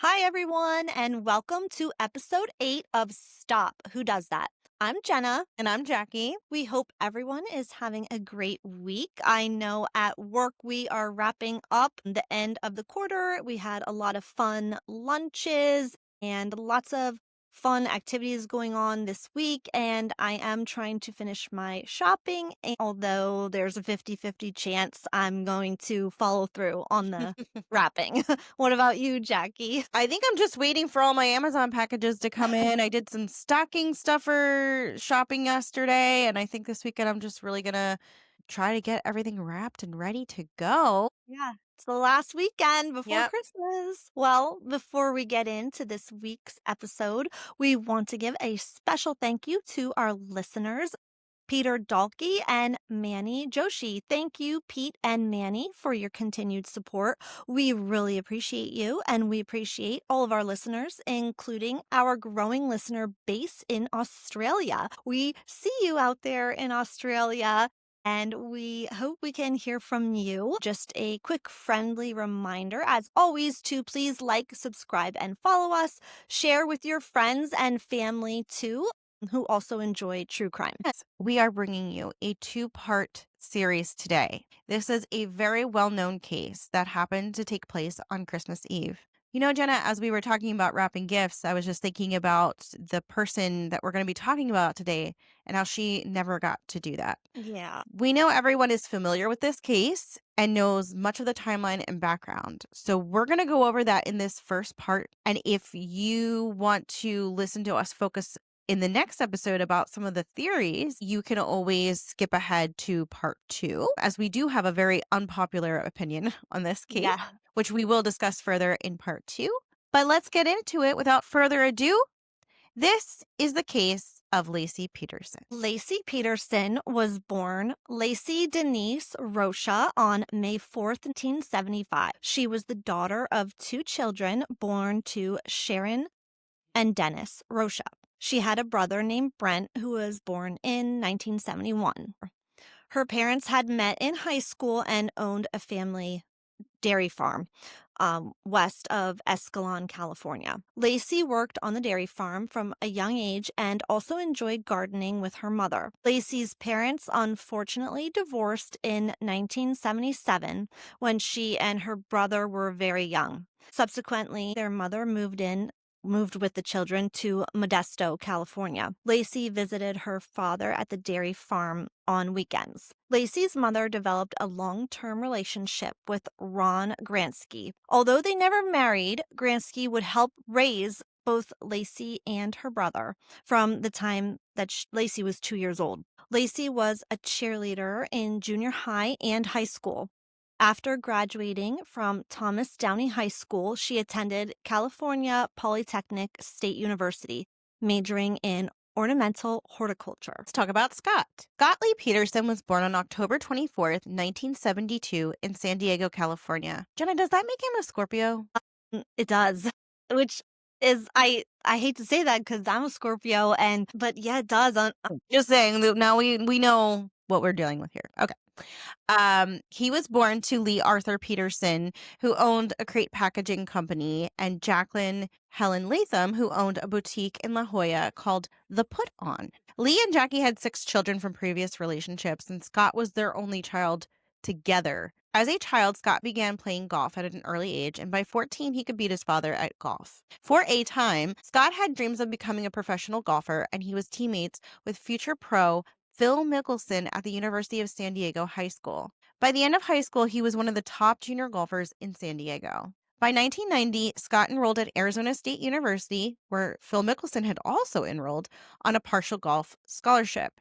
Hi, everyone, and welcome to episode 8 of Stop. Who Does That? I'm Jenna. And I'm Jackie. We hope everyone is having a great week. I know at work we are wrapping up the end of the quarter. We had a lot of fun lunches and lots of fun activities going on this week. And I am trying to finish my shopping, although there's a 50-50 chance I'm going to follow through on the wrapping. What about you, Jackie? I think I'm just waiting for all my Amazon packages to come in. I did some stocking stuffer shopping yesterday, and I think this weekend I'm just really gonna try to get everything wrapped and ready to go. Yeah, it's the last weekend before Yep. Christmas. Well, before we get into this week's episode, we want to give a special thank you to our listeners, Peter Dalkey and Manny Joshi. Thank you, Pete and Manny, for your continued support. We really appreciate you, and we appreciate all of our listeners, including our growing listener base in Australia. We see you out there in Australia. And we hope we can hear from you. Just a quick friendly reminder, as always, to please like, subscribe, and follow us. Share with your friends and family too, who also enjoy true crime. Yes, we are bringing you a two-part series today. This is a very well-known case that happened to take place on Christmas Eve. You know, Jenna, as we were talking about wrapping gifts, I was just thinking about the person that we're going to be talking about today and how she never got to do that. Yeah. We know everyone is familiar with this case and knows much of the timeline and background. So we're going to go over that in this first part. And if you want to listen to us focus in the next episode about some of the theories, you can always skip ahead to part 2, as we do have a very unpopular opinion on this case, Yeah. which we will discuss further in part 2. But let's get into it without further ado. This is the case of Laci Peterson. Laci Peterson was born Lacey Denise Rocha on May 4th, 1975. She was the daughter of 2 children born to Sharon and Dennis Rocha. She had a brother named Brent who was born in 1971. Her parents had met in high school and owned a family dairy farm west of Escalon, California. Lacey worked on the dairy farm from a young age and also enjoyed gardening with her mother. Lacey's parents unfortunately divorced in 1977 when she and her brother were very young. Subsequently, their mother moved with the children to Modesto, California. Lacey visited her father at the dairy farm on weekends. Lacey's mother developed a long-term relationship with Ron Gransky. Although they never married, Gransky would help raise both Lacey and her brother from the time that Lacey was 2 years old. Lacey was a cheerleader in junior high and high school. After graduating from Thomas Downey High School, she attended California Polytechnic State University, majoring in ornamental horticulture. Let's talk about Scott. Scott Lee Peterson was born on October 24th, 1972 in San Diego, California. Jenna, does that make him a Scorpio? It does, which is I hate to say that because I'm a Scorpio, but yeah, it does. Just saying that now we know what we're dealing with here. Okay. He was born to Lee Arthur Peterson, who owned a crate packaging company, and Jacqueline Helen Latham, who owned a boutique in La Jolla called The Put On. Lee and Jackie had 6 children from previous relationships, and Scott was their only child together. As a child, Scott began playing golf at an early age, and by 14, he could beat his father at golf. For a time, Scott had dreams of becoming a professional golfer, and he was teammates with future pro Phil Mickelson at the University of San Diego High School. By the end of high school, he was one of the top junior golfers in San Diego. By 1990, Scott enrolled at Arizona State University, where Phil Mickelson had also enrolled, on a partial golf scholarship.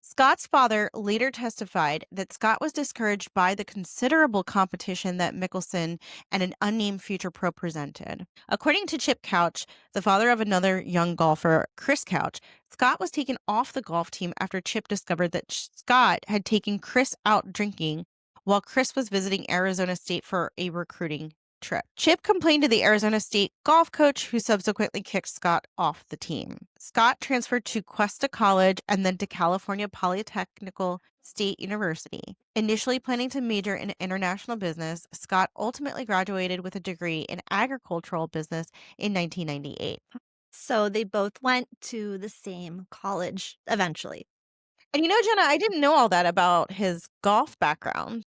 Scott's father later testified that Scott was discouraged by the considerable competition that Mickelson and an unnamed future pro presented. According to Chip Couch, the father of another young golfer, Chris Couch, Scott was taken off the golf team after Chip discovered that Scott had taken Chris out drinking while Chris was visiting Arizona State for a recruiting trip. Chip complained to the Arizona State golf coach, who subsequently kicked Scott off the team. Scott transferred to Cuesta College and then to California Polytechnical State University. Initially planning to major in international business, Scott ultimately graduated with a degree in agricultural business in 1998. So they both went to the same college eventually. And Jenna, I didn't know all that about his golf background.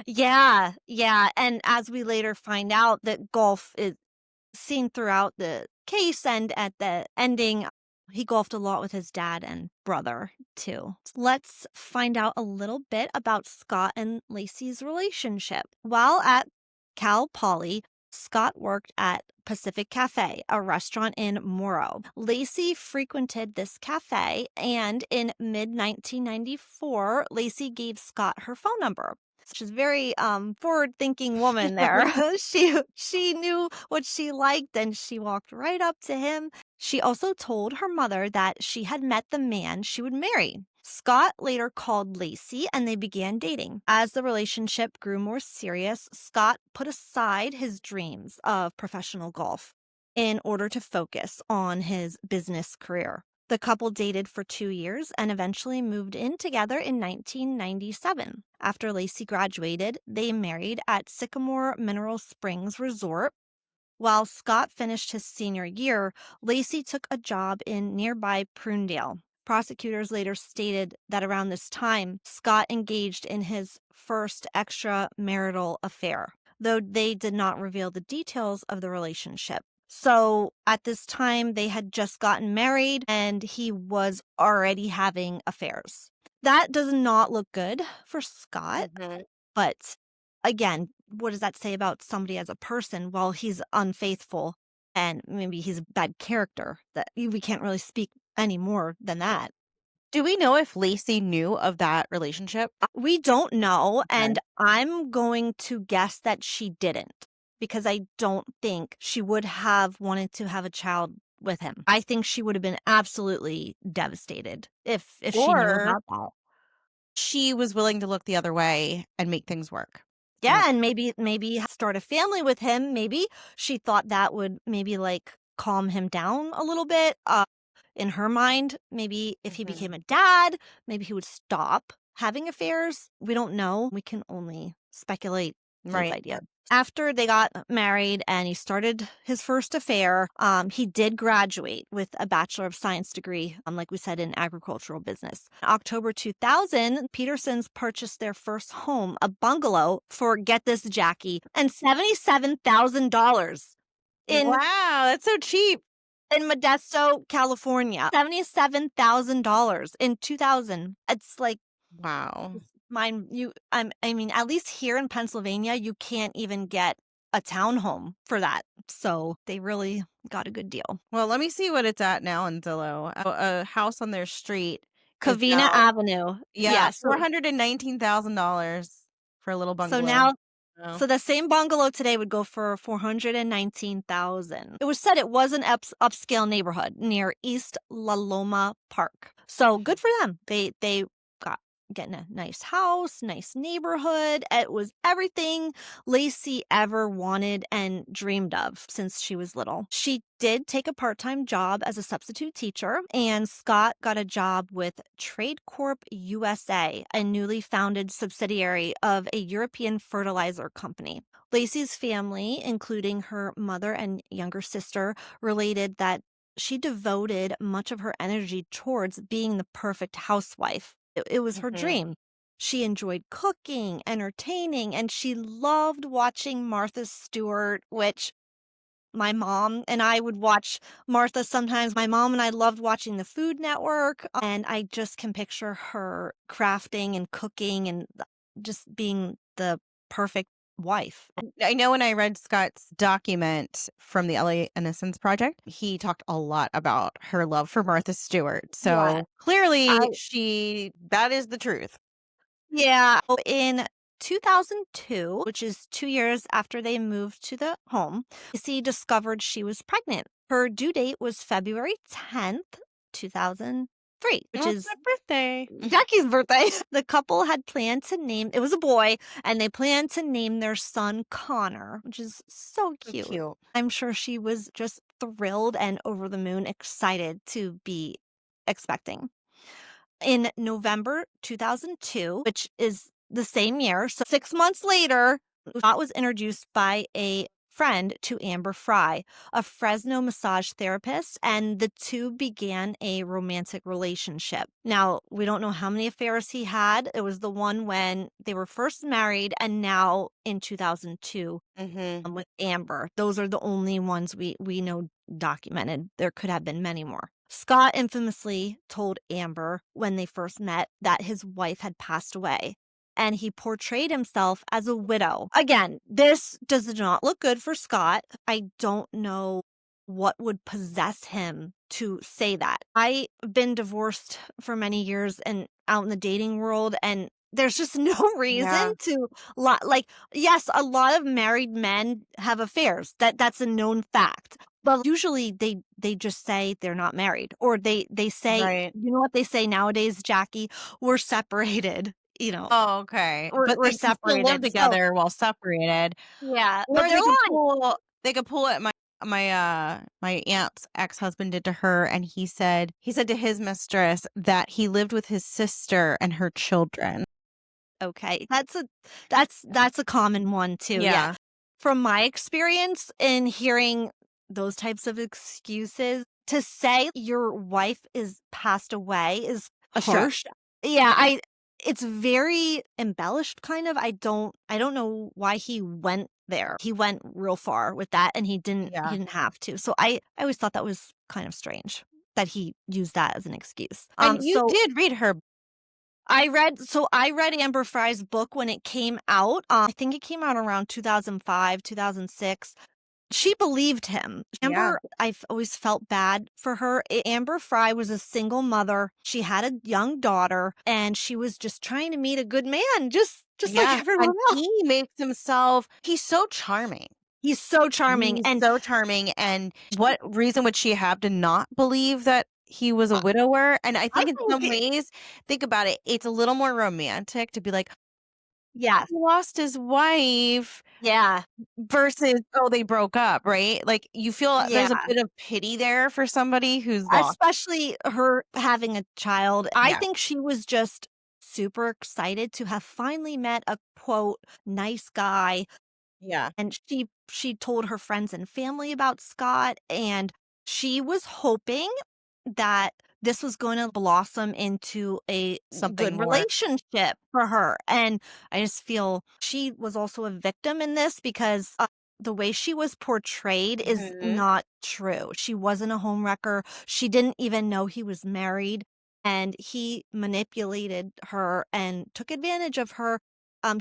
Yeah, yeah. And as we later find out, that golf is seen throughout the case, and at the ending, he golfed a lot with his dad and brother too. Let's find out a little bit about Scott and Lacey's relationship. While at Cal Poly, Scott worked at Pacific Cafe, a restaurant in Morrow. Lacey frequented this cafe, and in mid 1994, Lacey gave Scott her phone number. She's a very forward-thinking woman there. She knew what she liked, and she walked right up to him. She also told her mother that she had met the man she would marry. Scott later called Lacey and they began dating. As the relationship grew more serious, Scott put aside his dreams of professional golf in order to focus on his business career. The couple dated for 2 years and eventually moved in together in 1997. After Lacey graduated, they married at Sycamore Mineral Springs Resort. While Scott finished his senior year, Lacey took a job in nearby Prunedale. Prosecutors later stated that around this time, Scott engaged in his first extramarital affair, though they did not reveal the details of the relationship. So at this time, they had just gotten married and he was already having affairs. That does not look good for Scott, Mhm. but again, what does that say about somebody as a person? Well, he's unfaithful and maybe he's a bad character. That we can't really speak any more than that. Do we know if Lacey knew of that relationship? We don't know, Okay. and I'm going to guess that she didn't because I don't think she would have wanted to have a child with him. I think she would have been absolutely devastated if she knew Or about that. she was willing to look the other way and make things work. I Yeah, don't and maybe start a family with him. Maybe she thought that would maybe like calm him down a little bit. In her mind, maybe if he became Mhm. a dad, maybe he would stop having affairs. We don't know. We can only speculate these Right. ideas. After they got married and he started his first affair, he did graduate with a Bachelor of Science degree, like we said, in agricultural business. In October 2000, Petersons purchased their first home, a bungalow, for, get this, Jackie, and $77,000 in Wow, that's so cheap. Modesto, California. $77,000 in 2000. It's like Wow. mine. I mean, at least here in Pennsylvania, you can't even get a townhome for that. So they really got a good deal. Well, let me see what it's at now in Zillow. A house on their street is Covina now, Avenue. yeah, Yeah. $419,000 for a little So bungalow. now Oh. So the same bungalow today would go for 419,000. It was said it was an upscale neighborhood near East La Loma Park. So good for them. They got getting a nice house, nice neighborhood. It was everything Lacey ever wanted and dreamed of since she was little. She did take a part-time job as a substitute teacher, and Scott got a job with Trade Corp USA, a newly founded subsidiary of a European fertilizer company. Lacey's family, including her mother and younger sister, related that she devoted much of her energy towards being the perfect housewife. It was her Mhm. dream. She enjoyed cooking, entertaining, and she loved watching Martha Stewart, which my mom and I would watch Martha sometimes. My mom and I loved watching the Food Network, and I just can picture her crafting and cooking and just being the perfect wife. I know when I read Scott's document from the LA Innocence Project, he talked a lot about her love for Martha Stewart. Yeah. So clearly that is the truth. Yeah. In 2002, which is 2 years after they moved to the home, Lacey discovered she was pregnant. Her due date was February 10th, 2003, which Well, it's is my birthday. Jackie's birthday. The couple had planned to name, it was a boy, and they planned to name their son Connor, which is so So cute. cute. I'm sure she was just thrilled and over the moon excited to be expecting. In November 2002, which is the same year, so 6 months later, Scott was introduced by a friend to Amber Fry, a Fresno massage therapist, and the two began a romantic relationship. Now, we don't know how many affairs he had. It was the one when they were first married, and now in 2002 Mhm. with Amber. Those are the only ones we know documented. There could have been many more. Scott infamously told Amber when they first met that his wife had passed away, and he portrayed himself as a widow. Again, this does not look good for Scott. I don't know what would possess him to say that. I've been divorced for many years and out in the dating world, and there's just no reason Yeah. to like, yes, a lot of married men have affairs. That's a known fact. But usually they just say they're not married, or they say, Right. you know what they say nowadays, Jackie? We're separated, Oh, okay. But we're they can still live separated. So, together while separated. yeah, Or or they're lying. they could pull what my aunt's ex-husband did to her, and he said to his mistress that he lived with his sister and her children. Okay, that's a common one too, yeah. Yeah. From my experience in hearing those types of excuses, to say your wife is passed away is A stretch. harsh. Yeah, I it's very embellished kind of. I don't know why he went there. He went real far with that, and he Yeah. didn't have to. So I always thought that was kind of strange that he used that as an excuse. And you So did read her. I read Amber Fry's book when it came out. I think it came out around 2005, 2006. She believed him. Yeah. Amber, I've always felt bad for her. Amber Fry was a single mother. She had a young daughter, and she was just trying to meet a good man, just like Yeah, everyone and else. he's so charming. He's so charming, He's and so charming, and what reason would she have to not believe that he was a widower? And I I think in think some ways, think about it, it's a little more romantic to be like, yes, "He lost his wife," yeah, versus, "Oh, they broke up," right? Like, you feel there's a yeah. bit of pity there for somebody who's lost. Especially her having a child. I Yeah, think she was just super excited to have finally met a, quote, "nice guy," yeah, and she told her friends and family about Scott, and she was hoping that this was gonna blossom into a something good more. relationship for her, and I just feel she was also a victim in this because, the way she was portrayed is Mhm. not true. She wasn't a homewrecker, she didn't even know he was married, and he manipulated her and took advantage of her.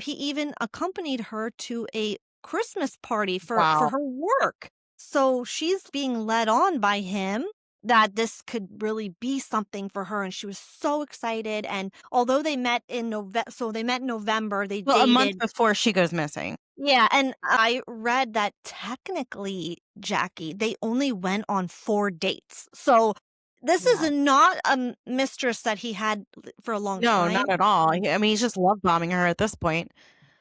He even accompanied her to a Christmas party for Wow. her work. So she's being led on by him that this could really be something for her, and she was so excited, and although they met in November, they Well, a month dated. before she goes missing. Yeah, and I read that technically, Jackie, they only went on 4 dates. So this is Yeah. not a mistress that he had for a long No, time. not at all. I mean, he's just love bombing her at this point.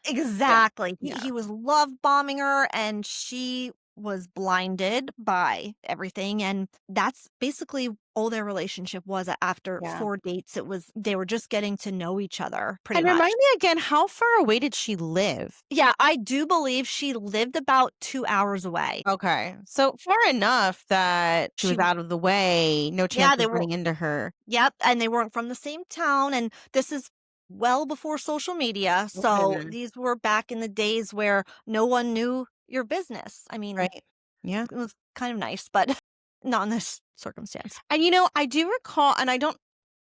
Yeah. Exactly. He Yeah. he was love bombing her, and she was blinded by everything, and that's basically all their relationship was. After Yeah. 4 dates, they were just getting to know each other pretty And remind much. me again, how far away did she live? Yeah, I do believe she lived about 2 hours away. Okay. So far enough that she She was out of the way, no chance Yeah, of they were. running into her. Yep, and they weren't from the same town, and this is well before social media, so Mhm. these were back in the days where no one knew your business. I mean, Right. Yeah. it was kind of nice, but not in this circumstance. And I do recall, and I don't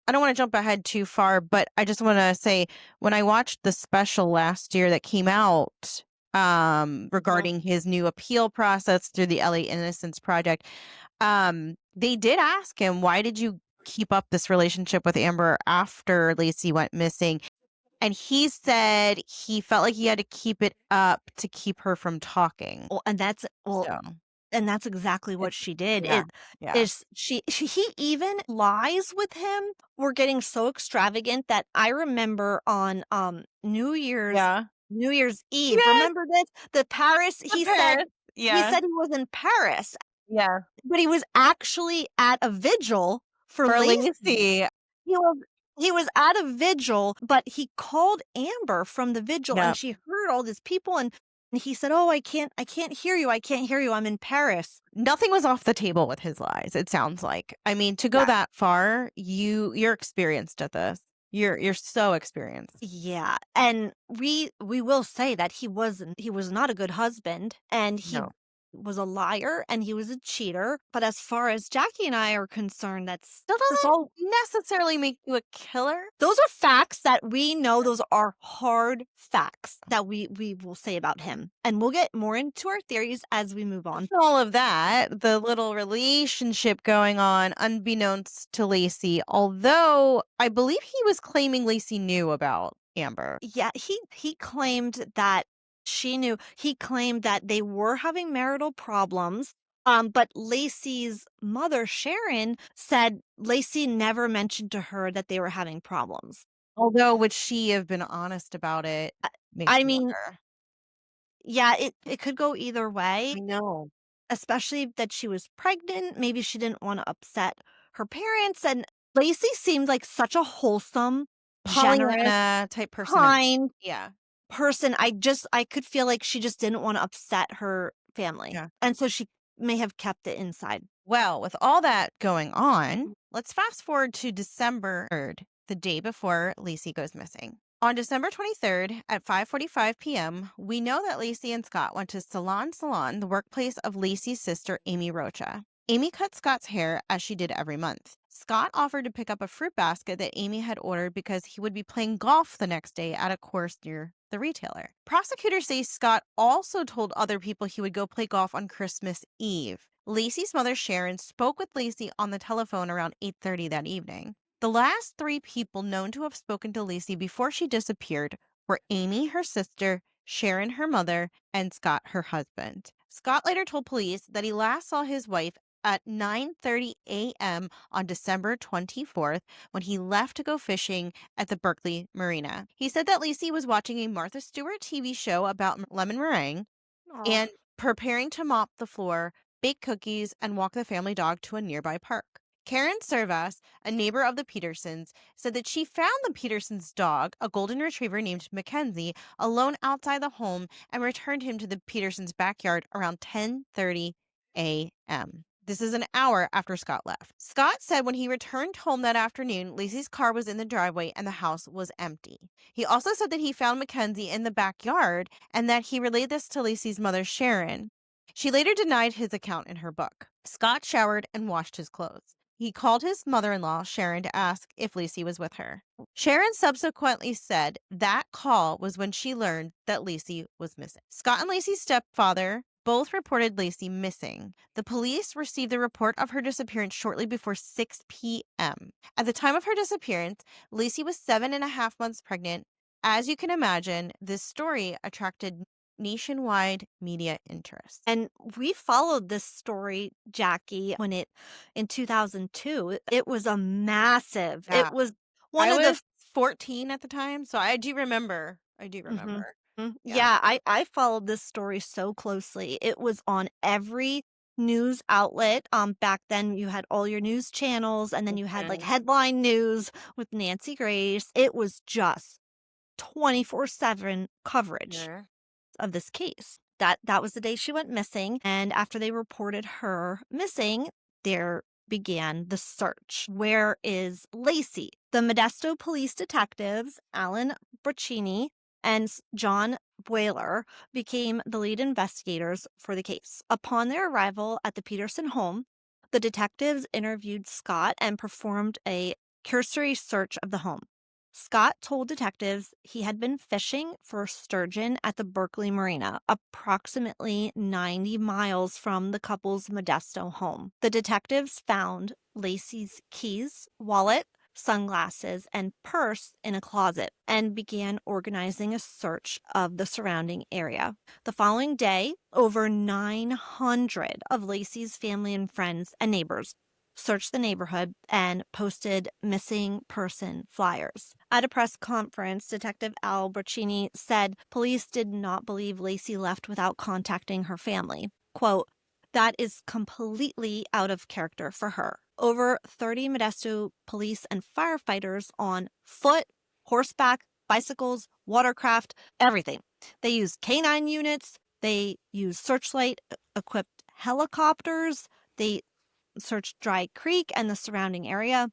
want to jump ahead too far, but I just want to say when I watched the special last year that came out Mhm. regarding his new appeal process through the LA Innocence Project, they did ask him, why did you keep up this relationship with Amber after Lacey went missing? And he said he felt like he had to keep it up to keep her from talking. Well, So and that's exactly what it's she did. yeah. It Yeah. is he even lies with him were getting so extravagant that I remember on Yeah. New Year's Eve. Yes, Remember this? The Paris, the Paris. he Yeah. said he was in Paris, Yeah. but he was actually at a vigil for For Lacey. Lacey. He was He was at a vigil, but he called Amber from the vigil, Yeah. and she heard all these people, and he said, "Oh, I can't hear you. I can't hear you. I'm in Paris." Nothing was off the table with his lies, it sounds like. I mean, to go Yeah. that far, you're experienced at this. You're so experienced. Yeah, and we will say that he was not a good husband, and he No. was a liar, and he was a cheater, but as far as Jackie and I are concerned, Still that's doesn't all. necessarily make you a killer. Those are facts that we know, those are hard facts that we will say about him, and we'll get more into our theories as we move on. All of that, the little relationship going on unbeknownst to Lacey, although I believe he was claiming Lacey knew about Amber. Yeah, he claimed that she knew. He claimed that they were having marital problems. But Lacey's mother, Sharon, said Lacey never mentioned to her that they were having problems. Although would she have been honest about it I, makes I me mean, wonder. yeah, it could go either way, I know. especially that she was pregnant. Maybe she didn't want to upset her parents. And Lacey seemed like such a wholesome, generous, Pollyanna type person. kind Yeah. person. I could feel like she just didn't wanna upset her family, Yeah. and so she may have kept it inside. Well, with all that going on, let's fast forward to December 3rd, the day before Lacey goes missing. On December 23rd at 5:45 p.m., we know that Lacey and Scott went to Salon, the workplace of Lacey's sister Amy Rocha. Amy cut Scott's hair as she did every month. Scott offered to pick up a fruit basket that Amy had ordered because he would be playing golf the next day at a course near the retailer. Prosecutors say Scott also told other people he would go play golf on Christmas Eve. Lacey's mother, Sharon, spoke with Lacey on the telephone around 8:30 that evening. The last three people known to have spoken to Lacey before she disappeared were Amy, her sister, Sharon, her mother, and Scott, her husband. Scott later told police that he last saw his wife at 9:30 a.m. on December 24th when he left to go fishing at the Berkeley Marina. He said that Lacey was watching a Martha Stewart TV show about lemon meringue Aw. and preparing to mop the floor, bake cookies, and walk the family dog to a nearby park. Karen Servas, a neighbor of the Petersons, said that she found the Petersons' dog, a golden retriever named Mackenzie, alone outside the home and returned him to the Petersons' backyard around 10:30 a.m. This is an hour after Scott left. Scott said when he returned home that afternoon, Lacey's car was in the driveway and the house was empty. He also said that he found Mackenzie in the backyard and that he relayed this to Lacey's mother, Sharon. She later denied his account in her book. Scott showered and washed his clothes. He called his mother-in-law, Sharon, to ask if Lacey was with her. Sharon subsequently said that call was when she learned that Lacey was missing. Scott and Lacey's stepfather both reported Lacey missing. The police received the report of her disappearance shortly before 6 p.m. At the time of her disappearance, Lacey was 7.5 months pregnant. As you can imagine, this story attracted nationwide media interest. And we followed this story, Jackie, when it in 2002, it was a massive Yeah. it was one I of the was 14 at the time, so I do remember. I do Mhm. remember. Yeah. Yeah, I followed this story so closely. It was on every news outlet. Back then you had all your news channels, and then you had like Mhm. headline news with Nancy Grace. It was just 24/7 coverage Yeah. of this case. That was the day she went missing, and after they reported her missing, there began the search. Where is Lacey? The Modesto police detectives, Alan Braccini and John Boiler, became the lead investigators for the case. Upon their arrival at the Peterson home, the detectives interviewed Scott and performed a cursory search of the home. Scott told detectives he had been fishing for sturgeon at the Berkeley Marina, approximately 90 miles from the couple's Modesto home. The detectives found Lacey's keys, wallet, sunglasses, and purse in a closet and began organizing a search of the surrounding area. The following day, over 900 of Lacey's family and friends and neighbors searched the neighborhood and posted missing person flyers. At a press conference, Detective Al Braccini said police did not believe Lacey left without contacting her family. Quote, That is completely out of character for her. Over 30 Modesto police and firefighters on foot, horseback, bicycles, watercraft, everything. They used canine units, they used searchlight equipped helicopters, they searched Dry Creek and the surrounding area.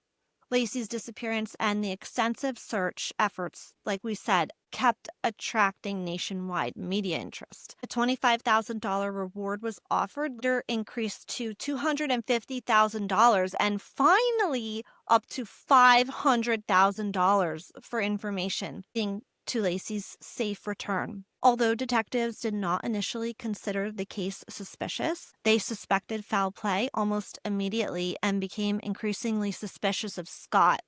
Lacey's disappearance and the extensive search efforts, like we said, kept attracting nationwide media interest. A $25,000 reward was offered, later increased to $250,000, and finally up to $500,000 for information being to Lacey's safe return. Although detectives did not initially consider the case suspicious, they suspected foul play almost immediately and became increasingly suspicious of Scott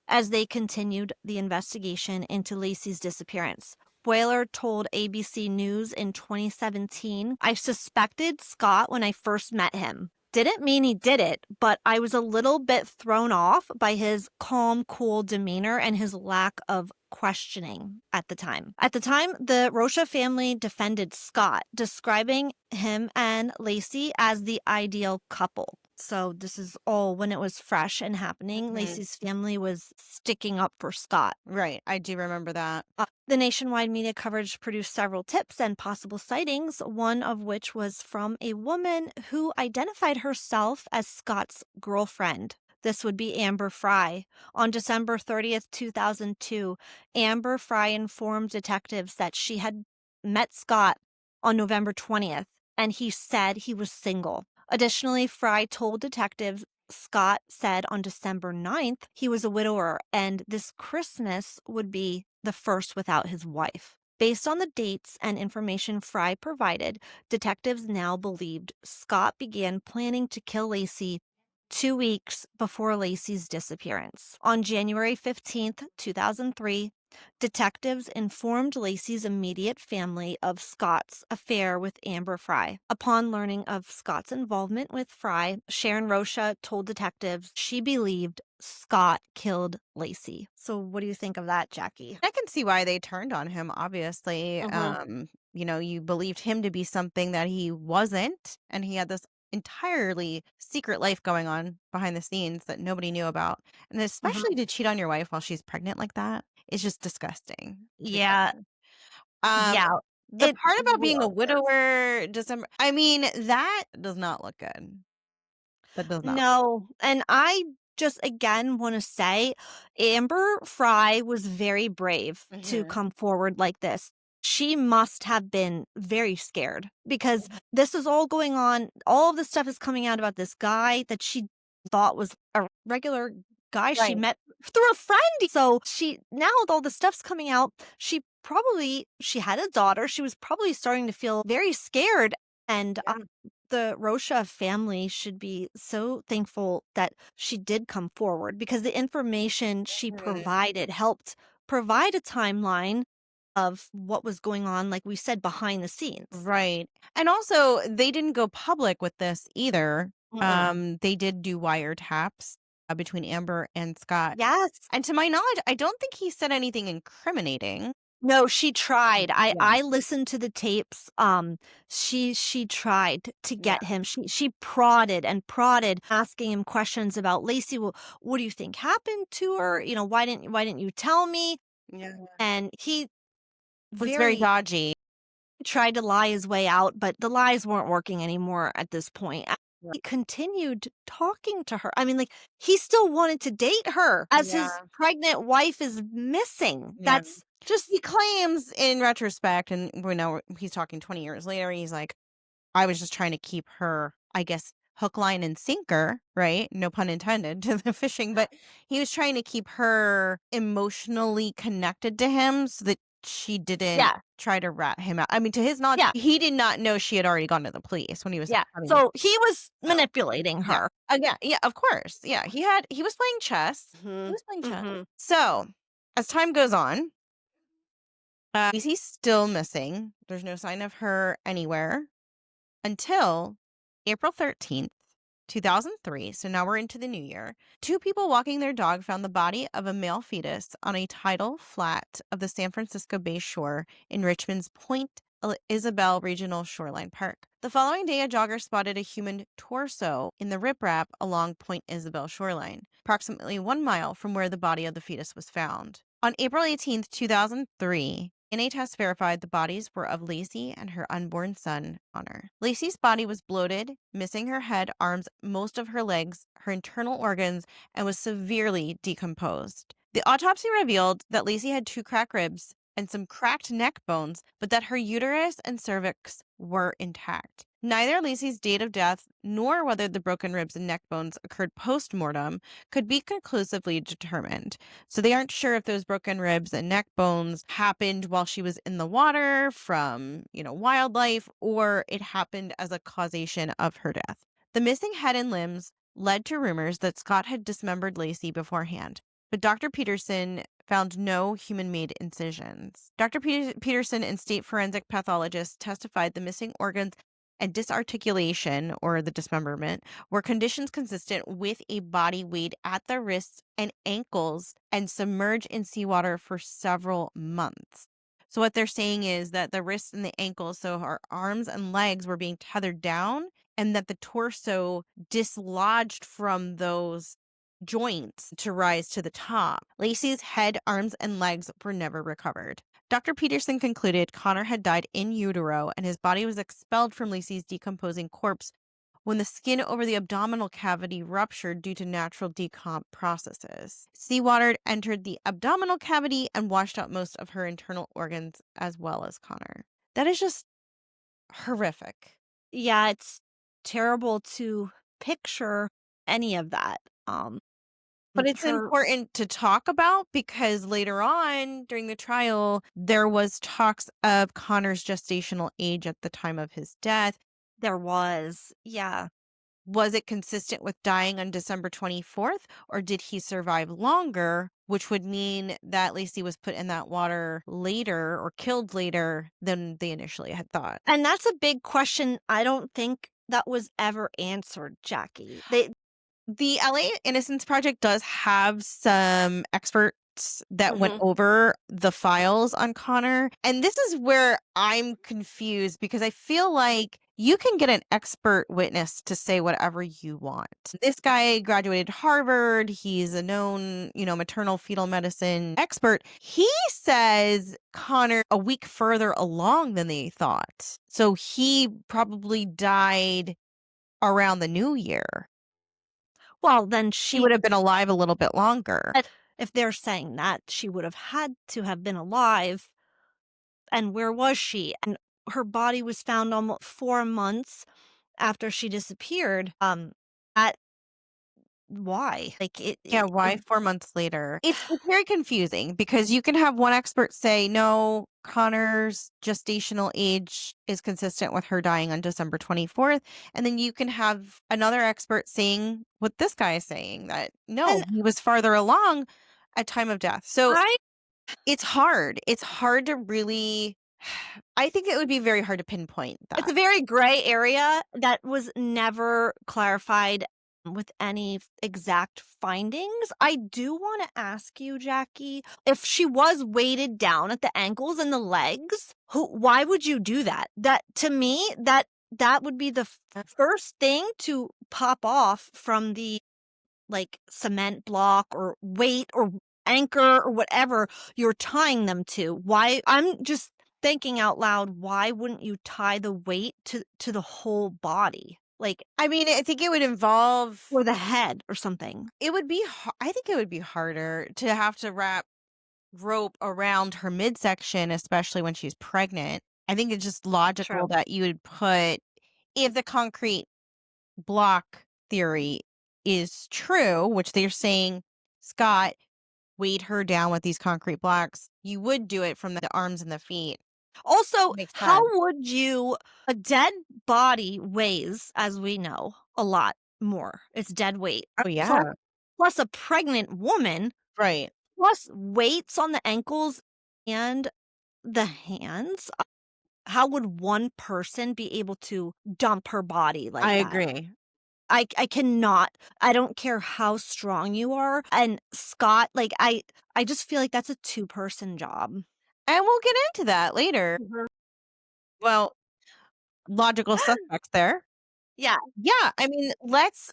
as they continued the investigation into Lacey's disappearance. Boiler told ABC News in 2017, "I suspected Scott when I first met him. Didn't mean he did it, but I was a little bit thrown off by his calm, cool demeanor and his lack of questioning at the time." At the time, the Rocha family defended Scott, describing him and Lacey as the ideal couple. So this is all when it was fresh and happening. Lacey's family was sticking up for Scott. Right. I do remember that. The nationwide media coverage produced several tips and possible sightings, one of which was from a woman who identified herself as Scott's girlfriend. This would be Amber Fry. On December 30th, 2002, Amber Fry informed detectives that she had met Scott on November 20th, and he said he was single. Additionally, Fry told detectives Scott said on December 9th he was a widower, and this Christmas would be the first without his wife. Based on the dates and information Fry provided, detectives now believed Scott began planning to kill Lacey 2 weeks before Lacey's disappearance. On January 15th, 2003, detectives informed Lacey's immediate family of Scott's affair with Amber Fry. Upon learning of Scott's involvement with Fry, Sharon Rocha told detectives she believed Scott killed Lacey. So what do you think of that, Jackie? I can see why they turned on him, obviously. You believed him to be something that he wasn't, and he had this entirely secret life going on behind the scenes that nobody knew about. And especially to cheat on your wife while she's pregnant like that is just disgusting, to be quite Yeah, honest. Um, yeah, the it part about being a was. widower, I mean, that does not look good. That does not. No, and I just again want to say Amber Fry was very brave to Mhm. come forward like this. She must have been very scared because Mhm. this is all going on. All of this stuff is coming out about this guy that she thought was a regular guy she Right. met through a friend. So she now with all the stuff's coming out, she had a daughter. She was probably starting to feel very scared and Yeah. the Rocha family should be so thankful that she did come forward because the information she Mhm. provided helped provide a timeline of what was going on, like we said, behind the scenes. Right. And also, they didn't go public with this either. Mm-mm. They did do wiretaps between Amber and Scott. Yes. And to my knowledge, I don't think he said anything incriminating. No, she tried. I Yeah. I listened to the tapes. She tried to Yeah. get him. She prodded and prodded, asking him questions about Lacey. Well, what do you think happened to her? Why didn't you tell me? Yeah. And he Was very very dodgy. tried to lie his way out, but the lies weren't working anymore at this point. Right. He continued talking to her. I mean, like, he still wanted to date her as his Yeah. pregnant wife is missing. Yeah. That's just He claims in retrospect, and we know he's talking 20 years later, he's like, I was just trying to keep her, I guess, hook, line, and sinker, right? No pun intended to the fishing, but he was trying to keep her emotionally connected to him so that she didn't yeah, try to rat him out. I mean, to his knowledge, yeah, he did not know she had already gone to the police when he was yeah. having the So he was so, manipulating yeah. her. Yeah, yeah, of course. Yeah, he was playing chess. He Mhm, was playing chess. mhm. So, as time goes on, he's still missing. There's no sign of her anywhere until April 13th, 2003. So now we're into the new year. Two people walking their dog found the body of a male fetus on a tidal flat of the San Francisco Bay Shore in Richmond's Point Isabel Regional Shoreline Park. The following day, a jogger spotted a human torso in the riprap along Point Isabel shoreline, approximately 1 mile from where the body of the fetus was found. On April 18th, 2003, DNA tests verified the bodies were of Lacey and her unborn son, Connor. Lacey's body was bloated, missing her head, arms, most of her legs, her internal organs, and was severely decomposed. The autopsy revealed that Lacey had 2 cracked ribs and some cracked neck bones, but that her uterus and cervix were intact. Neither Lacey's date of death nor whether the broken ribs and neck bones occurred post-mortem could be conclusively determined. So they aren't sure if those broken ribs and neck bones happened while she was in the water from, wildlife, or it happened as a causation of her death. The missing head and limbs led to rumors that Scott had dismembered Lacey beforehand, but Dr. Peterson found no human-made incisions. Dr. Peterson and state forensic pathologists testified the missing organs and disarticulation, or the dismemberment, were conditions consistent with a body weighed at the wrists and ankles and submerged in seawater for several months. So what they're saying is that the wrists and the ankles, so her arms and legs, were being tethered down, and that the torso dislodged from those joints to rise to the top. Lacey's head, arms, and legs were never recovered. Dr. Peterson concluded Connor had died in utero and his body was expelled from Lacey's decomposing corpse when the skin over the abdominal cavity ruptured due to natural decomp processes. Seawater entered the abdominal cavity and washed out most of her internal organs as well as Connor. That is just horrific. Yeah, it's terrible to picture any of that. But it's Her important to talk about because later on during the trial, there was talks of Connor's gestational age at the time of his death. There was, yeah. Was it consistent with dying on December 24th, or did he survive longer, which would mean that Lacey was put in that water later or killed later than they initially had thought? And that's a big question. I don't think that was ever answered, Jackie. The LA Innocence Project does have some experts that went Mhm. over the files on Connor. And this is where I'm confused because I feel like you can get an expert witness to say whatever you want. This guy graduated Harvard. He's a known, maternal fetal medicine expert. He says Connor a week further along than they thought. So he probably died around the new year. Well, then She would have been alive a little bit longer. if they're saying that, she would have had to have been alive. And where was she? And her body was found almost 4 months after she disappeared. At why? Like Yeah, why 4 months later? It's very confusing because you can have one expert say, "No, Connor's gestational age is consistent with her dying on December 24th," and then you can have another expert saying what this guy is saying, that, "No, and he was farther along at time of death." So I it's hard. It's hard to really I think it would be very hard to pinpoint It's that. a very gray area that was never clarified with any exact findings. I do want to ask you, Jackie, if she was weighted down at the ankles and the legs, why would you do that? That to me, that would be the first thing to pop off from the like cement block or weight or anchor or whatever you're tying them to. Why? I'm just thinking out loud, why wouldn't you tie the weight to the whole body? Like, I mean, I think it would involve or the head or something. it would be I think it would be harder to have to wrap rope around her midsection, especially when she's pregnant. I think it's just logical True. that you would put, if the concrete block theory is true, which they're saying Scott weighed her down with these concrete blocks, you would do it from the arms and the feet. Also, Makes how sense. would you a dead body weighs, as we know, a lot more. It's dead weight. Oh, Plus yeah. plus a pregnant woman, Right. plus weights on the ankles and the hands. How would one person be able to dump her body like I that? agree. I cannot. I don't care how strong you are. And Scott, like I just feel like that's a two-person job. And we'll get into that later. Mhm. Well, logical suspects there. Yeah. Yeah, I mean, let's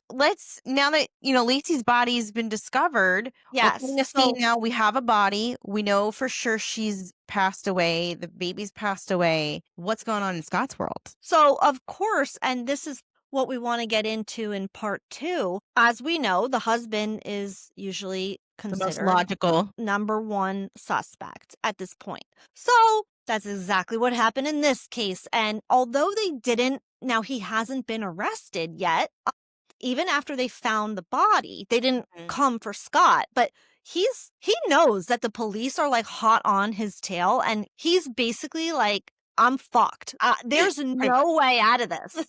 now that, Lacey's body's been discovered, we're Yes. going to see So now we have a body. We know for sure she's passed away. The baby's passed away. What's going on in Scott's world? So, of course, and this is what we want to get into in part two. As we know, the husband is usually The most considered logical. number one suspect at this point. So, that's exactly what happened in this case. And although they didn't, now he hasn't been arrested yet, even after they found the body, they didn't Mm. come for Scott, but he knows that the police are like hot on his tail and he's basically like I'm fucked. There's Pretty no way out of this.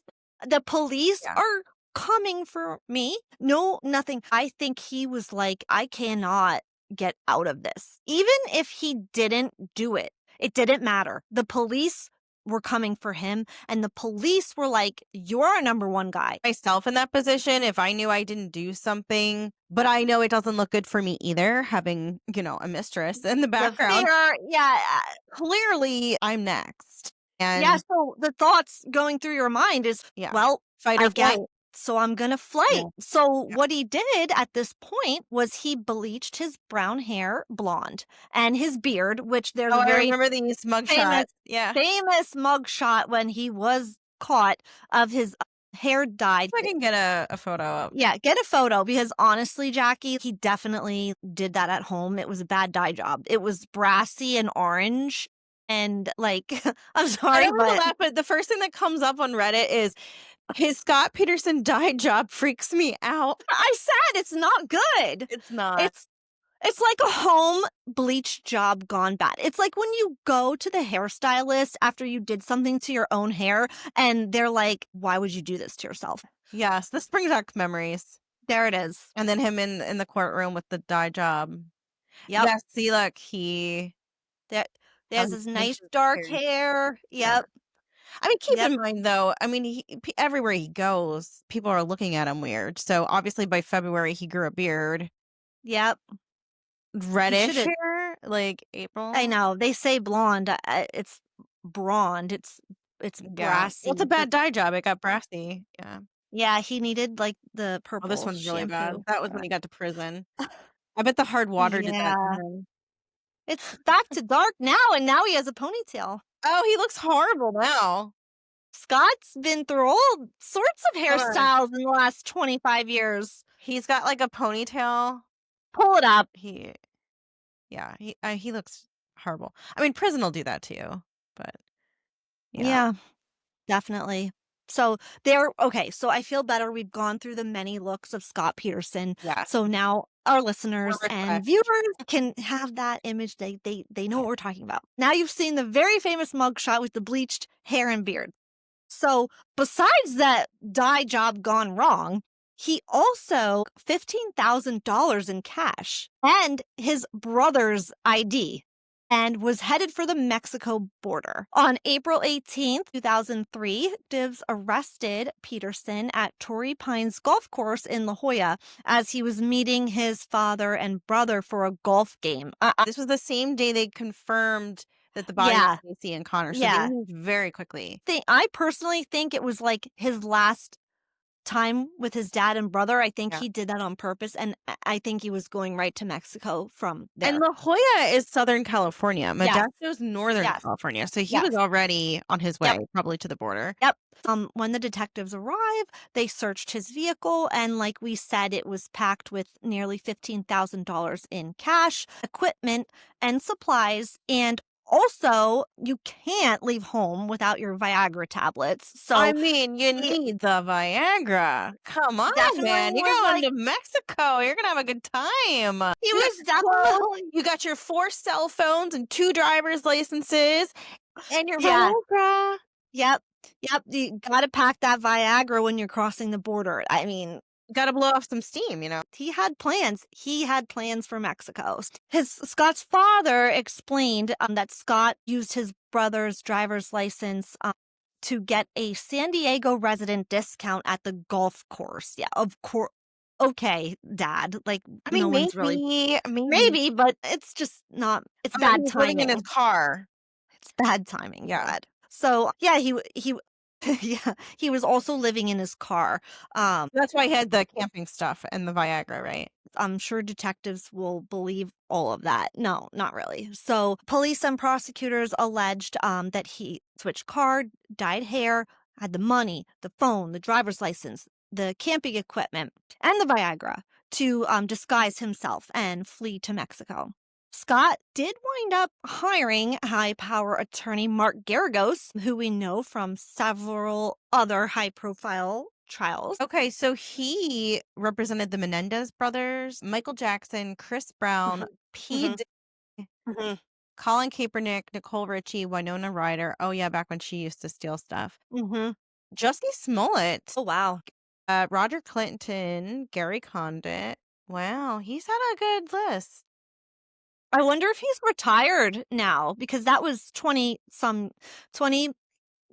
The police Yeah. are coming for me. No, nothing. I think he was like, I cannot get out of this. Even if he didn't do it, it didn't matter. The police were coming for him, and the police were like, you're our number one guy. Myself in that position, if I knew I didn't do something, but I know it doesn't look good for me either, having, a mistress in the The background, fear, yeah, clearly I'm next. yeah. And So the thoughts going through your mind is, yeah, well, fight I or get flight. so I'm gonna Yeah. flight. So Yeah. what he did at this point was he bleached his brown hair blonde and his beard, which there's Oh, a I very remember these famous mugshots. Yeah. famous mugshot when he was caught of his hair dyed. I can get a photo up. Yeah, get a photo because honestly, Jackie, he definitely did that at home. It was a bad dye job. It was brassy and orange. And like, I'm I sorry, don't mean to but laugh, but the first thing that comes up on Reddit is his Scott Peterson dye job freaks me out. I said it's not good. It's not. It's it's like a home bleach job gone bad. It's like when you go to the hairstylist after you did something to your own hair and they're like, "Why would you do this to yourself?" Yes, this brings back memories. There it is. And then him in the courtroom with the dye job. Yep. Yes, see, look, he There how there's he his paints nice his dark hair. hair. Yeah. Yep. I mean, keep Yep. in mind though, I mean, everywhere he goes, people are looking at him weird. So obviously by February he grew a beard. Yep. He should Reddish have. hair, like I April. know. They say blonde. It's blonde. It's Yeah. Well, it's a brassy. bad dye job. It got brassy. Yeah. Yeah, he needed like the Oh, this purple one's really bad. shampoo. That was when he got to prison. I bet the hard water did that to Yeah. him. It's back to dark now, and now he has a ponytail. Oh, he looks horrible now. Scott's been through all sorts of Hold on. hairstyles in the last 25 years. He's got like a ponytail. Pull it up. He Yeah, he looks horrible. I mean, prison will do that to you, but yeah. Yeah, definitely. So there, okay, so I feel better. We've gone through the many looks of Scott Peterson. Yes. So now our We're listeners and refreshed. viewers can have that image. They know what we're talking about. Now you've seen the very famous mugshot with the bleached hair and beard. So besides that dye job gone wrong, he also $15,000 in cash and his brother's ID and was headed for the Mexico border. On April 18th, 2003, Divs arrested Peterson at Torrey Pines Golf Course in La Jolla as he was meeting his father and brother for a golf game. This was the same day they confirmed that the body Yeah, was Lacey and Connor, so they yeah. moved very quickly. I personally think it was like his last time with his dad and brother. I think Yeah. he did that on purpose, and I think he was going right to Mexico from And there. La Jolla is Southern California. Yes. Modesto's Northern Yes. California, so he Yes. was already on his Yep. way, probably to the border. Yep. When the detectives arrived, they searched his vehicle, and like we said, it was packed with nearly $15,000 in cash, equipment, and supplies. And also, you can't leave home without your Viagra tablets. So I mean, you he need the Viagra. Come on, definitely man. You're was going like, to Mexico. You're going to have a good time. he You got was your clothes, definitely, you got your 4 cell phones and 2 driver's licenses and your yeah. Viagra. Yep. Yep. You got to pack that Viagra when you're crossing the border. I mean, Got to blow off some steam, you know. he had plans. He had plans for Mexico. Scott's father explained that Scott used his brother's driver's license to get a San Diego resident discount at the golf course. Yeah, of course. Okay, Dad. Like, I mean, no one's really. maybe. Maybe, but it's just not. It's I mean, bad he was living in his timing. car. It's bad timing, Yeah. Dad. So yeah, he Yeah, he was also living in his car. Um, That's why he had the camping stuff and the Viagra, right? I'm sure detectives will believe all of that. No, not really. So, police and prosecutors alleged that he switched car, dyed hair, had the money, the phone, the driver's license, the camping equipment, and the Viagra to disguise himself and flee to Mexico. Scott did wind up hiring high power attorney Mark Garagos, who we know from several other high profile trials. Okay, so he represented the Menendez brothers, Michael Jackson, Chris Brown, P. Hmm. Diddy, Hmm. Colin Kaepernick, Nicole Richie, Winona Ryder. Oh yeah, back when she used to steal stuff. Hmm. Jussie Smollett, Oh, wow. Roger Clinton, Gary Condit. Wow, he's had a good list. I wonder if he's retired now because that was 21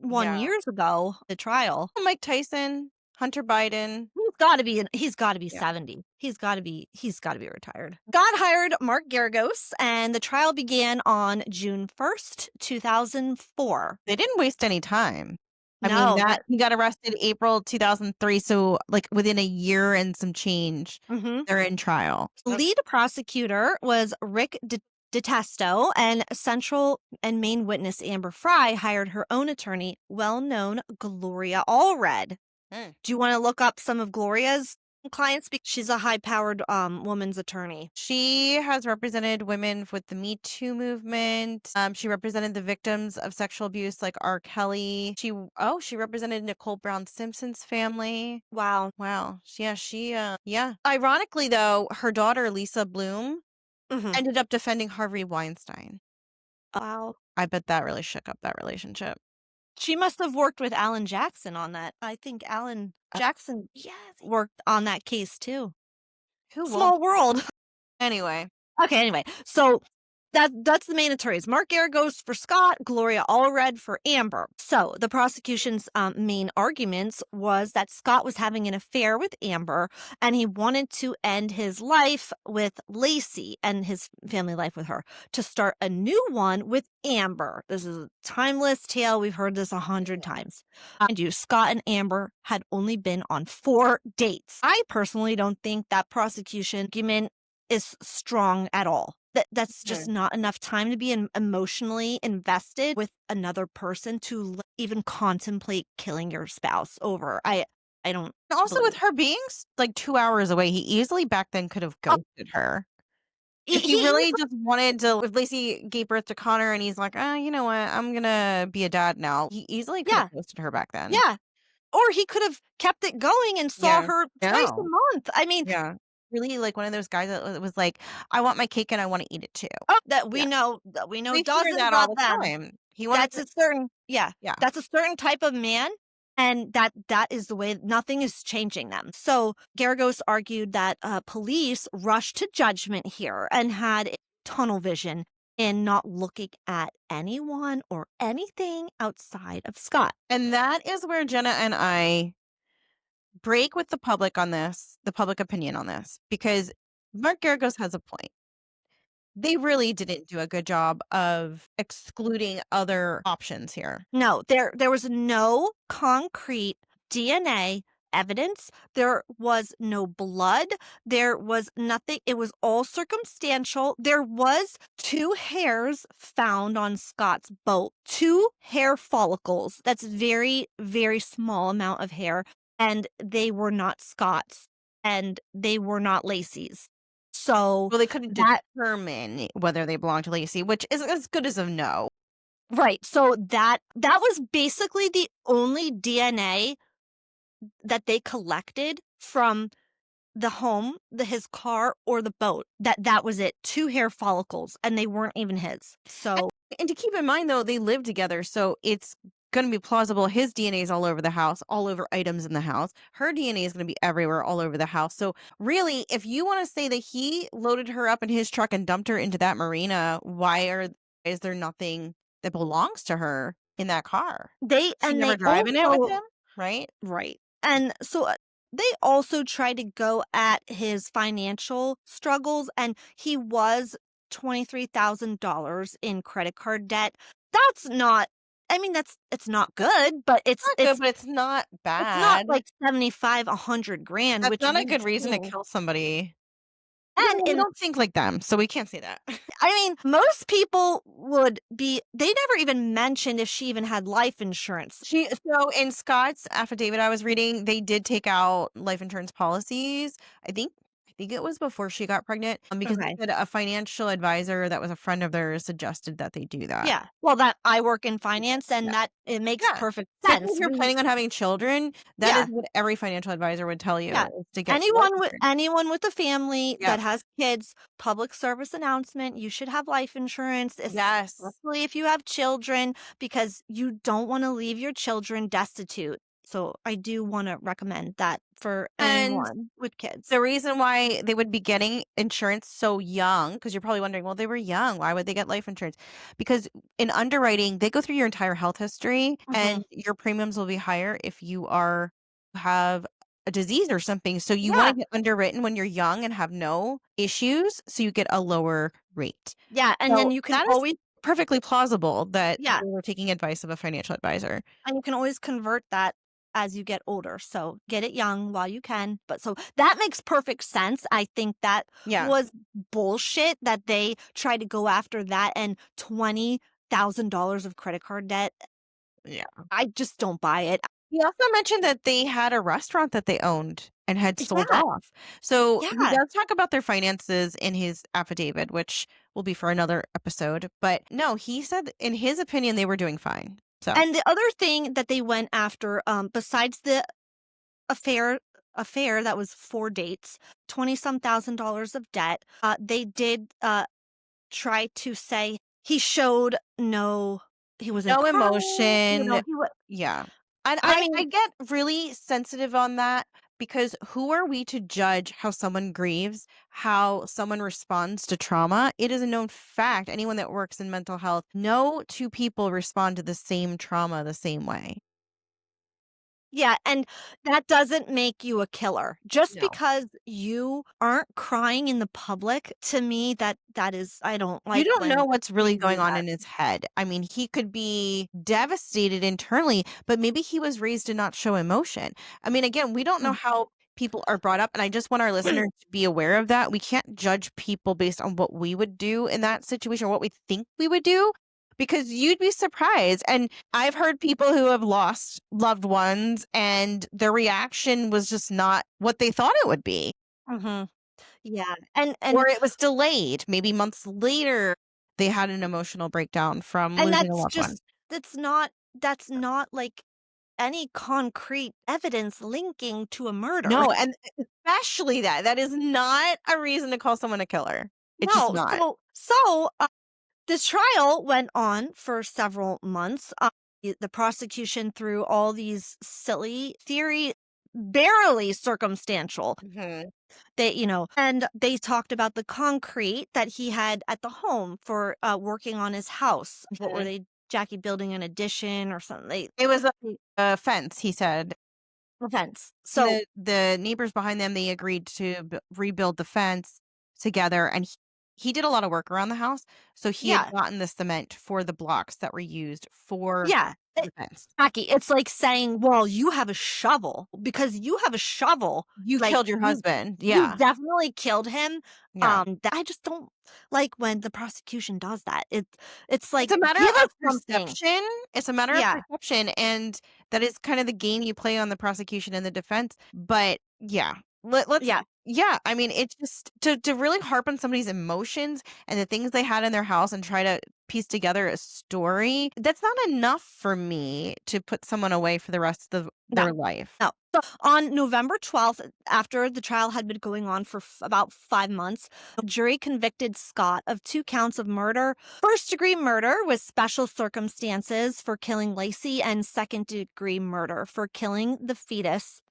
Yeah. years ago, the trial. Mike Tyson, Hunter Biden. He's gotta be Yeah. 70. He's gotta be retired. Scott hired Mark Garagos, and the trial began on June 1st, 2004. They didn't waste any time. I mean, No, that that he got arrested April 2003, so, like, within a year and some change, mhm. they're in trial. Lead prosecutor was Rick DeTesto, and central and main witness Amber Fry hired her own attorney, well-known Gloria Allred. Mm. Do you wanna look up some of Gloria's clients? She's a high-powered, woman's attorney. She has represented women with the Me Too movement. She represented the victims of sexual abuse like R. Kelly. She represented Nicole Brown Simpson's family. Wow. Wow. Yeah. Ironically though, her daughter Lisa Bloom Mhm. ended up defending Harvey Weinstein. Wow. I bet that really shook up that relationship. She must have worked with Alan Jackson on that. I think Alan Uh, Jackson yes. worked on that case too. Who won't? Small world. Anyway. Okay, anyway, so that's the main attorneys. Mark Garagos for Scott, Gloria Allred for Amber. So the prosecution's main arguments was that Scott was having an affair with Amber, and he wanted to end his life with Lacey and his family life with her to start a new one with Amber. This is a timeless tale. We've heard this 100 times. Mind you, Scott and Amber had only been on 4 dates. I personally don't think that prosecution argument is strong at all. That's just Mhm. not enough time to be emotionally invested with another person to even contemplate killing your spouse over. I don't Also with believe. her being like 2 hours away, he easily back then could have Oh, ghosted her. he, If he he really just wanted to, if Lacey gave birth to Connor and he's like, "Oh, you know what? I'm gonna be a dad now." He easily could have yeah, ghosted her back then. yeah. Or he could have kept it going and saw Yeah. her twice a No. month. I mean, Yeah. Really like one of those guys that was like, "I want my cake and I wanna eat it too." oh, Yeah. that we know We hear dozens that all of the them. time. He wanted That's to. a certain yeah, Yeah. that's a certain type of man, and that is the way nothing is changing them. So, Garagos argued that, police rushed to judgment here and had tunnel vision in not looking at anyone or anything outside of Scott. And that is where Jenna and I break with the public on this, the public opinion on this, because Mark Garagos has a point. They really didn't do a good job of excluding other options here. No, there was no concrete DNA evidence. There was no blood. There was nothing. It was all circumstantial. There was 2 hairs found on Scott's boat, 2 hair follicles. That's very, very small amount of hair. And they were not Scott's and they were not Lacey's. So Well, they couldn't that determine whether they belong to Lacey, which is as good as a no. right. So that was basically the only DNA that they collected from the home, his car or the boat. That was it. 2 hair follicles and they weren't even his. And So, and to keep in mind, though, they live together, so it's gonna be plausible his DNA is all over the house, all over items in the house. Her DNA is gonna be everywhere, all over the house. So, really, if you wanna say that he loaded her up in his truck and dumped her into that marina, is there nothing that belongs to her in that car? She they never driving it with also him, right? right. And so they also tried to go at his financial struggles, and he was $23,000 in credit card debt. That's not I mean, it's not good, but Not good, but it's not it's not bad. like 75, 100 grand, That's which not a you good reason to think. kill somebody. And We in don't think like them, so we can't say that. I mean, most people would be they never even mentioned if she even had life insurance. So in Scott's affidavit I was reading, they did take out life insurance policies. I think I think it was before she got pregnant, because they Okay. said a financial advisor that was a friend of theirs suggested that they do that. Yeah. Well, that I work in finance, Yeah. and that it makes Yeah. perfect Especially if sense. you're We planning on having children, that is Yeah. what every financial advisor would tell you, Yeah. is to get life insurance. Anyone with a family that Yep. has kids, public service announcement, you should have life insurance, Yes. especially if you have children, because you don't wanna leave your children destitute. So, I do wanna recommend that for And anyone with kids. the reason why they would be getting insurance so young, because you're probably wondering, well, they were young. Why would they get life insurance? Because in underwriting, they go through your entire health history, and Mhm. your premiums will be higher if you have a disease or something. So you want Yeah. to get underwritten when you're young and have no issues, so you get a lower rate. Yeah, and then So you can that is always perfectly plausible that yeah. they were taking advice of a financial advisor. And you can always convert that as you get older. So get it young while you can. But so that makes perfect sense. I think that Yeah. was bullshit that they tried to go after that and $20,000 of credit card debt. Yeah. I just don't buy it. He also mentioned that they had a restaurant that they owned and had sold Yeah. off. So he Yeah. does talk about their finances in his affidavit, which will be for another episode. But no, he said in his opinion they were doing fine. So And the other thing that they went after, besides the affair affair that was 4 dates, 20 some $1,000 of debt, they did try to say he showed no he wasn't no crying, emotion. he wa Yeah. And I I mean get really sensitive on that, because who are we to judge how someone grieves, how someone responds to trauma? It is a known fact. Anyone that works in mental health, no two people respond to the same trauma the same way. yeah, and that doesn't make you a killer. Just No. because you aren't crying in the public, to me, that is I don't You like don't when know what's really people going do on that. in his head. I mean, he could be devastated internally, but maybe he was raised to not show emotion. I mean, again, we don't know Mm. how people are brought up, and I just want our listeners to be aware of that. We can't judge people based on what we would do in that situation, or what we think we would do, because you'd be surprised. And I've heard people who have lost loved ones, and their reaction was just not what they thought it would be. Mhm. Yeah, Or it was delayed. Maybe months later, they had an emotional breakdown from and losing a loved one. that's not, like, any concrete evidence linking to a murder. No, and especially that is not a reason to call someone a killer. It's just No, not. this trial went on for several months. The prosecution threw all these silly theory, barely circumstantial. Mhm, And they talked about the concrete that he had at the home for working on his house. What were mhm. they, Jackie, building an addition or something? It was They a fence, he said. fence. So The neighbors behind them, they agreed to rebuild the fence together, and he did a lot of work around the house, so he had yeah, gotten the cement for the blocks that were used for yeah. the fence. Jackie, it's like saying, "Well, you have a shovel because you have a shovel, You like, killed your husband. you Yeah. definitely killed him." Yeah. That I just don't like when the prosecution does that. It's like, It's a matter give us of something. perception. It's a matter of Yeah, perception, and that is kind of the game you play on the prosecution and the defense. But yeah, let's yeah. yeah, I mean, it's just to really harp on somebody's emotions and the things they had in their house and try to piece together a story. That's not enough for me to put someone away for the rest of No, their life. no. So, on November 12th, after the trial had been going on for about 5 months, the jury convicted Scott of 2 counts of murder, first-degree murder with special circumstances for killing Lacey, and second-degree murder for killing the fetus,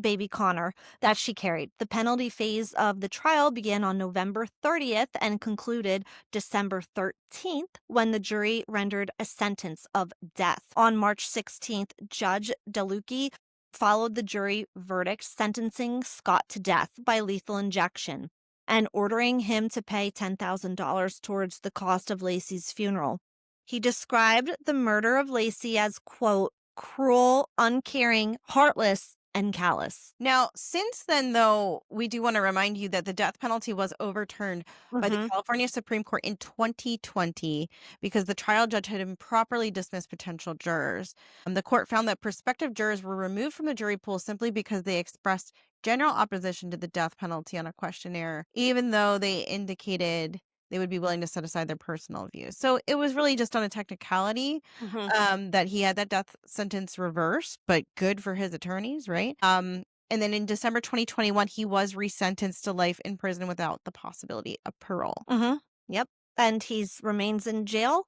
baby Connor, that she carried. The penalty phase of the trial began on November 30th and concluded December 13th when the jury rendered a sentence of death. On March 16th, Judge DeLucchi followed the jury verdict sentencing Scott to death by lethal injection and ordering him to pay $10,000 towards the cost of Lacey's funeral. He described the murder of Lacey as, quote, cruel, uncaring, heartless, and callous. Now, since then, though, we do want to remind you that the death penalty was overturned by the Hmm. California Supreme Court in 2020 because the trial judge had improperly dismissed potential jurors. The court found that prospective jurors were removed from the jury pool simply because they expressed general opposition to the death penalty on a questionnaire, even though they indicated they would be willing to set aside their personal views. So it was really just on a technicality Hmm. that he had that death sentence reversed, but good for his attorneys, right? And then in December 2021, he was resentenced to life in prison without the possibility of parole. Hmm. Yep. And he's remains in jail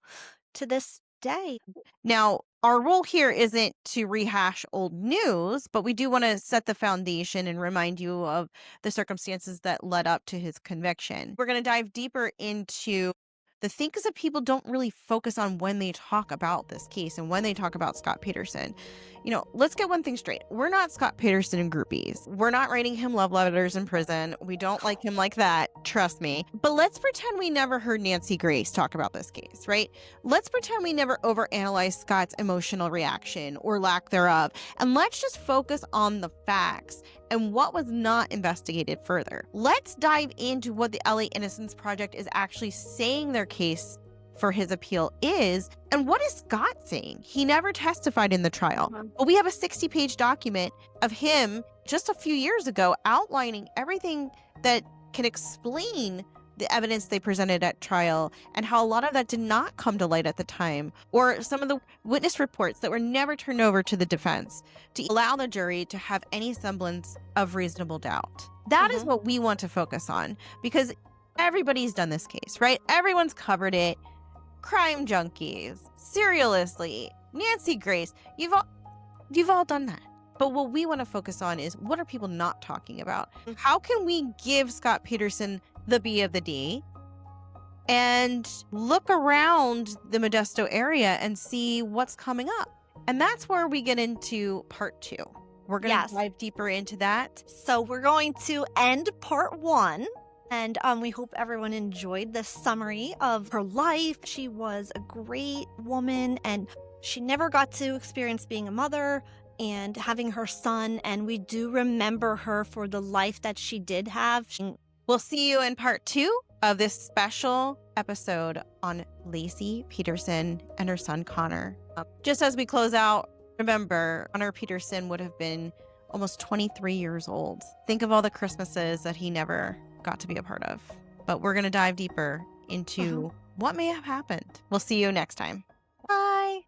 to this day. Now, our role here isn't to rehash old news, but we do want to set the foundation and remind you of the circumstances that led up to his conviction. We're going to dive deeper into the things that people don't really focus on when they talk about this case and when they talk about Scott Peterson. Let's get one thing straight. We're not Scott Peterson groupies. We're not writing him love letters in prison. We don't like him like that. Trust me. But let's pretend we never heard Nancy Grace talk about this case, right? Let's pretend we never overanalyzed Scott's emotional reaction or lack thereof. And let's just focus on the facts and what was not investigated further. Let's dive into what the LA Innocence Project is actually saying their case for his appeal is, and what is Scott saying? He never testified in the trial, but we have a 60-page document of him just a few years ago outlining everything that can explain the evidence they presented at trial and how a lot of that did not come to light at the time, or some of the witness reports that were never turned over to the defense to allow the jury to have any semblance of reasonable doubt. That is what we want to focus on, because everybody's done this case, right? Everyone's covered it. Crime junkies, serialistly, Nancy Grace, you've all done that. But what we want to focus on is, what are people not talking about? How can we give Scott Peterson the B of the D and look around the Modesto area and see what's coming up? And that's where we get into part 2. We're going to dive deeper into that. So we're going to end part 1. And we hope everyone enjoyed this summary of her life. She was a great woman, and she never got to experience being a mother and having her son. And we do remember her for the life that she did have. We'll see you in part 2 of this special episode on Laci Peterson and her son, Connor. Just as we close out, remember, Connor Peterson would have been almost 23 years old. Think of all the Christmases that he never got to be a part of. But we're going to dive deeper into what may have happened. We'll see you next time. Bye.